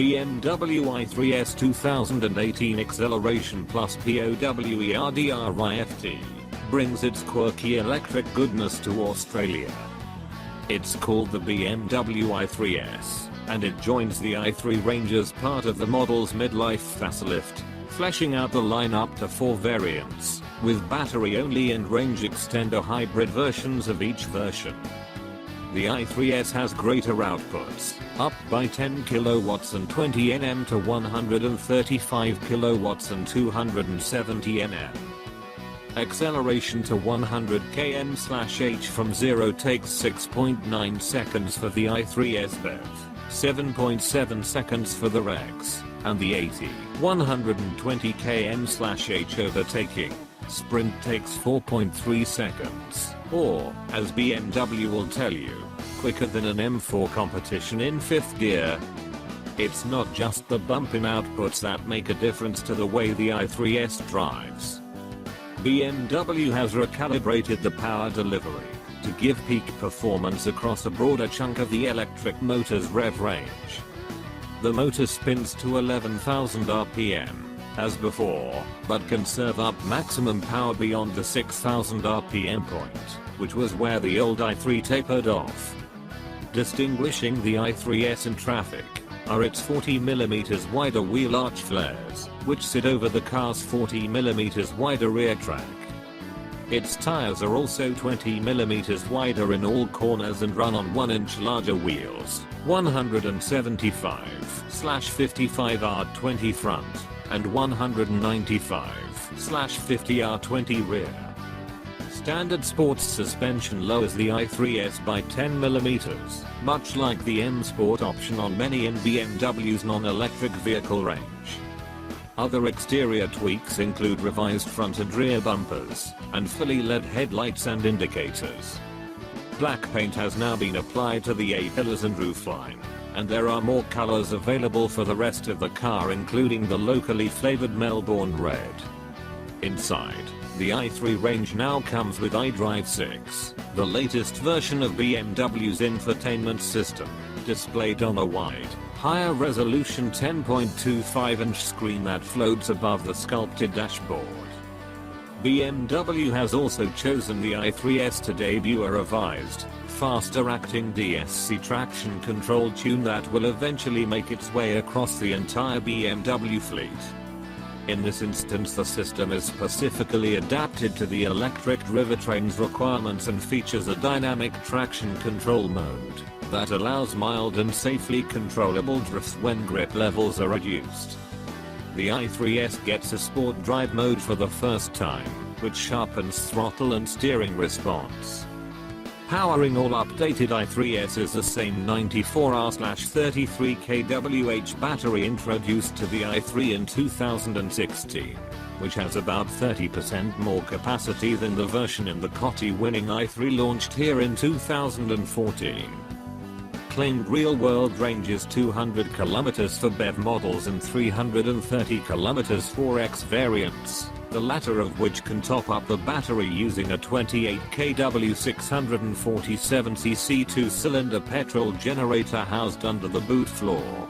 BMW i3s 2018 Acceleration plus PowerDrift brings its quirky electric goodness to Australia. It's called the BMW i3s, and it joins the i3 range as part of the model's midlife facelift, fleshing out the lineup to 4 variants, with battery-only and range extender hybrid versions of each version. The i3s has greater outputs, up by 10 kilowatts and 20 Nm to 135 kilowatts and 270 Nm. Acceleration to 100 km/h from 0 takes 6.9 seconds for the i3s BEV, 7.7 seconds for the Rex, and the 120 km/h overtaking sprint takes 4.3 seconds, or, as BMW will tell you, quicker than an M4 competition in 5th gear. It's not just the bump-in outputs that make a difference to the way the i3s drives. BMW has recalibrated the power delivery to give peak performance across a broader chunk of the electric motor's rev range. The motor spins to 11,000 RPM, as before, but can serve up maximum power beyond the 6,000 RPM point, which was where the old i3 tapered off. Distinguishing the i3s in traffic are its 40mm wider wheel arch flares, which sit over the car's 40mm wider rear track. Its tires are also 20mm wider in all corners and run on 1-inch larger wheels, 175/55R20 front, and 195/50R20 rear. Standard sports suspension lowers the i3s by 10mm, much like the M Sport option on many in BMW's non-electric vehicle range. Other exterior tweaks include revised front and rear bumpers, and fully LED headlights and indicators. Black paint has now been applied to the A-pillars and roofline, and there are more colors available for the rest of the car, including the locally flavored Melbourne Red. Inside, the i3 range now comes with iDrive 6, the latest version of BMW's infotainment system, displayed on a wide, higher resolution 10.25-inch screen that floats above the sculpted dashboard. BMW has also chosen the i3s to debut a revised, faster-acting Desc traction control tune that will eventually make its way across the entire BMW fleet. In this instance, the system is specifically adapted to the electric drivetrain's requirements and features a dynamic traction control mode that allows mild and safely controllable drifts when grip levels are reduced. The i3s gets a sport drive mode for the first time, which sharpens throttle and steering response. Powering all updated i3s is the same 94Ah/33 kWh battery introduced to the i3 in 2016, which has about 30% more capacity than the version in the COTY-winning i3 launched here in 2014. Claimed real-world range is 200 km for BEV models and 330 km for X variants, the latter of which can top up the battery using a 28 kW 647cc 2-cylinder petrol generator housed under the boot floor.